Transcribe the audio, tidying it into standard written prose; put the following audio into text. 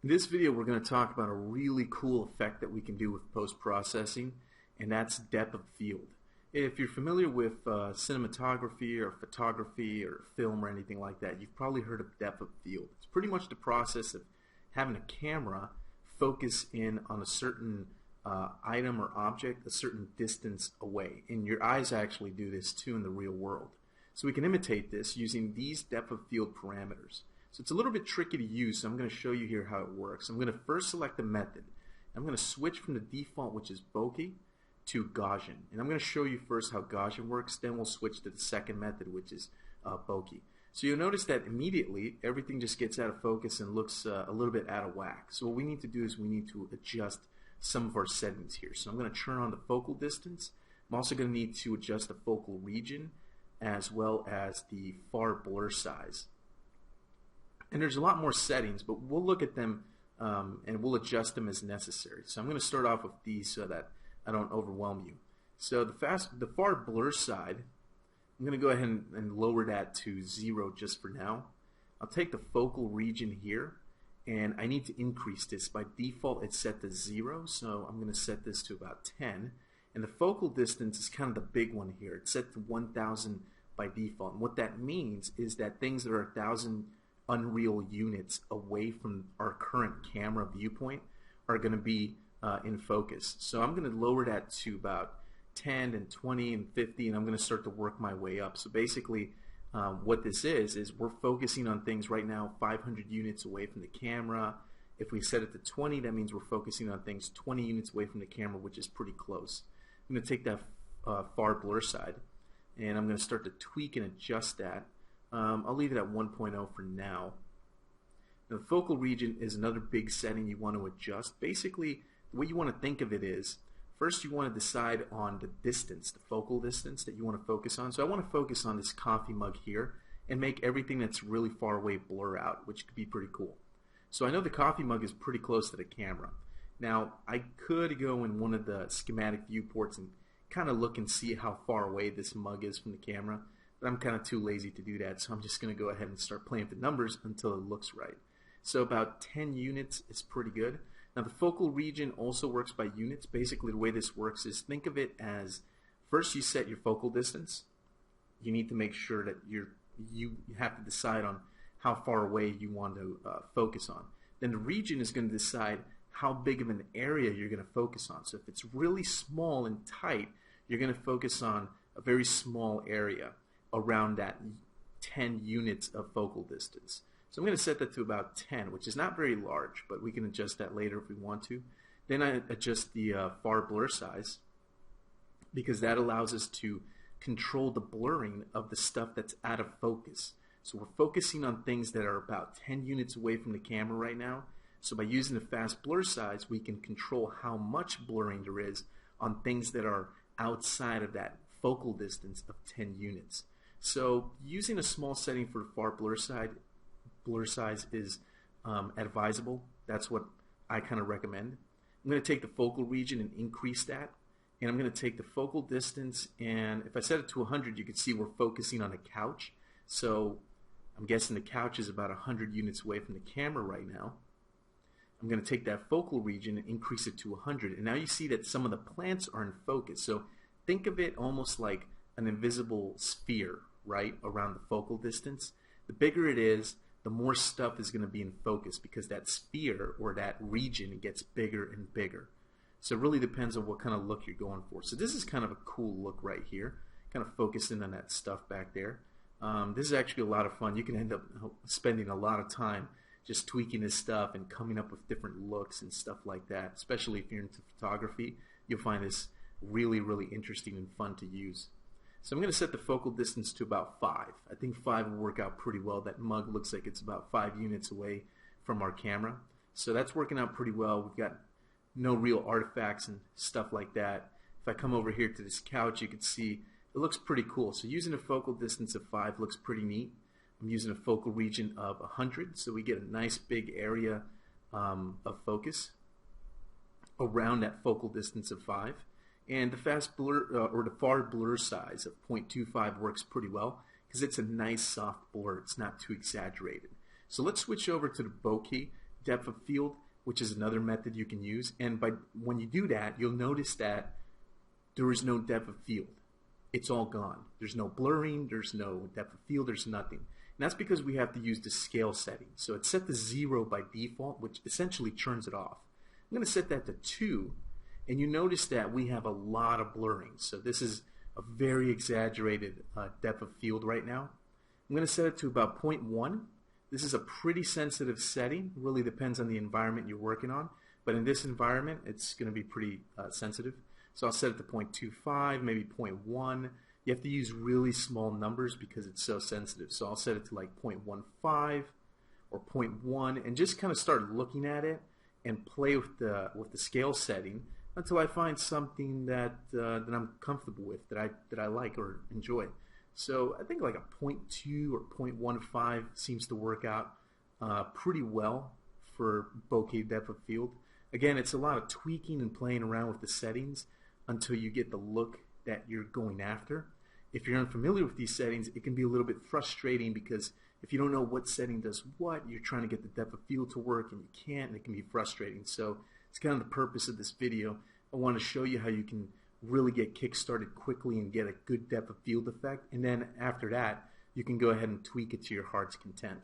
In this video, we're going to talk about a really cool effect that we can do with post-processing, and that's depth of field. If you're familiar with cinematography or photography or film or anything like that, you've probably heard of depth of field. It's pretty much the process of having a camera focus in on a certain item or object a certain distance away. And your eyes actually do this too in the real world. So we can imitate this using these depth of field parameters. So it's a little bit tricky to use, so I'm going to show you here how it works. I'm going to first select the method. I'm going to switch from the default, which is Bouquet, to Gaussian. And I'm going to show you first how Gaussian works, then we'll switch to the second method, which is Bouquet. So you'll notice that immediately everything just gets out of focus and looks a little bit out of whack. So what we need to do is we need to adjust some of our settings here. So I'm going to turn on the focal distance. I'm also going to need to adjust the focal region as well as the far blur size. And there's a lot more settings, but we'll look at them and we'll adjust them as necessary. So I'm going to start off with these so that I don't overwhelm you. So the far blur side, I'm going to go ahead and lower that to 0 just for now. I'll take the focal region here, and I need to increase this. By default, it's set to 0, so I'm going to set this to about 10. And the focal distance is kind of the big one here. It's set to 1,000 by default. And what that means is that things that are 1,000 unreal units away from our current camera viewpoint are going to be in focus. So I'm going to lower that to about 10 and 20 and 50, and I'm going to start to work my way up. So basically what this is we're focusing on things right now 500 units away from the camera. If we set it to 20, that means we're focusing on things 20 units away from the camera, which is pretty close. I'm going to take that far blur side, and I'm going to start to tweak and adjust that. I'll leave it at 1.0 for now. Now, the focal region is another big setting you want to adjust. Basically, the way you want to think of it is, first you want to decide on the distance, the focal distance that you want to focus on. So I want to focus on this coffee mug here and make everything that's really far away blur out, which could be pretty cool. So I know the coffee mug is pretty close to the camera. Now, I could go in one of the schematic viewports and kind of look and see how far away this mug is from the camera. But I'm kind of too lazy to do that, so I'm just going to go ahead and start playing with the numbers until it looks right. So about 10 units is pretty good. Now the focal region also works by units. Basically the way this works is, think of it as, first you set your focal distance. You need to make sure that you have to decide on how far away you want to focus on. Then the region is going to decide how big of an area you're going to focus on. So if it's really small and tight, you're going to focus on a very small area around that 10 units of focal distance. So I'm going to set that to about 10, which is not very large, but we can adjust that later if we want to. Then I adjust the far blur size, because that allows us to control the blurring of the stuff that's out of focus. So we're focusing on things that are about 10 units away from the camera right now. So by using the fast blur size, we can control how much blurring there is on things that are outside of that focal distance of 10 units. So using a small setting for the far blur size is advisable. That's what I kind of recommend. I'm going to take the focal region and increase that, and I'm going to take the focal distance, and if I set it to 100, you can see we're focusing on a couch. So I'm guessing the couch is about 100 units away from the camera right now. I'm going to take that focal region and increase it to 100, and now you see that some of the plants are in focus. So think of it almost like an invisible sphere, right, around the focal distance. The bigger it is, the more stuff is going to be in focus, because that sphere or that region gets bigger and bigger. So it really depends on what kind of look you're going for. So this is kind of a cool look right here, kind of focusing on that stuff back there. This is actually a lot of fun. You can end up spending a lot of time just tweaking this stuff and coming up with different looks and stuff like that. Especially if you're into photography, you'll find this really, really interesting and fun to use. So I'm going to set the focal distance to about 5. I think 5 will work out pretty well. That mug looks like it's about 5 units away from our camera. So that's working out pretty well. We've got no real artifacts and stuff like that. If I come over here to this couch, you can see it looks pretty cool. So using a focal distance of 5 looks pretty neat. I'm using a focal region of 100, so we get a nice big area of focus around that focal distance of 5. And the fast blur or the far blur size of 0.25 works pretty well, because it's a nice soft blur. It's not too exaggerated. So let's switch over to the Bouquet depth of field, which is another method you can use. And when you do that, you'll notice that there is no depth of field. It's all gone. There's no blurring, there's no depth of field, there's nothing. And that's because we have to use the scale setting. So it's set to 0 by default, which essentially turns it off. I'm going to set that to 2, and you notice that we have a lot of blurring. So this is a very exaggerated depth of field right now. I'm going to set it to about 0.1. This is a pretty sensitive setting. It really depends on the environment you're working on. But in this environment, it's going to be pretty sensitive. So I'll set it to 0.25, maybe 0.1. You have to use really small numbers because it's so sensitive. So I'll set it to like 0.15 or 0.1 and just kind of start looking at it and play with the scale setting until I find something that I'm comfortable with, that I like or enjoy. So I think like a 0.2 or 0.15 seems to work out pretty well for bokeh depth of field. Again, it's a lot of tweaking and playing around with the settings until you get the look that you're going after. If you're unfamiliar with these settings, it can be a little bit frustrating because if you don't know what setting does what, you're trying to get the depth of field to work and you can't, and it can be frustrating. So it's kind of the purpose of this video. I want to show you how you can really get kick-started quickly and get a good depth of field effect, and then after that, you can go ahead and tweak it to your heart's content.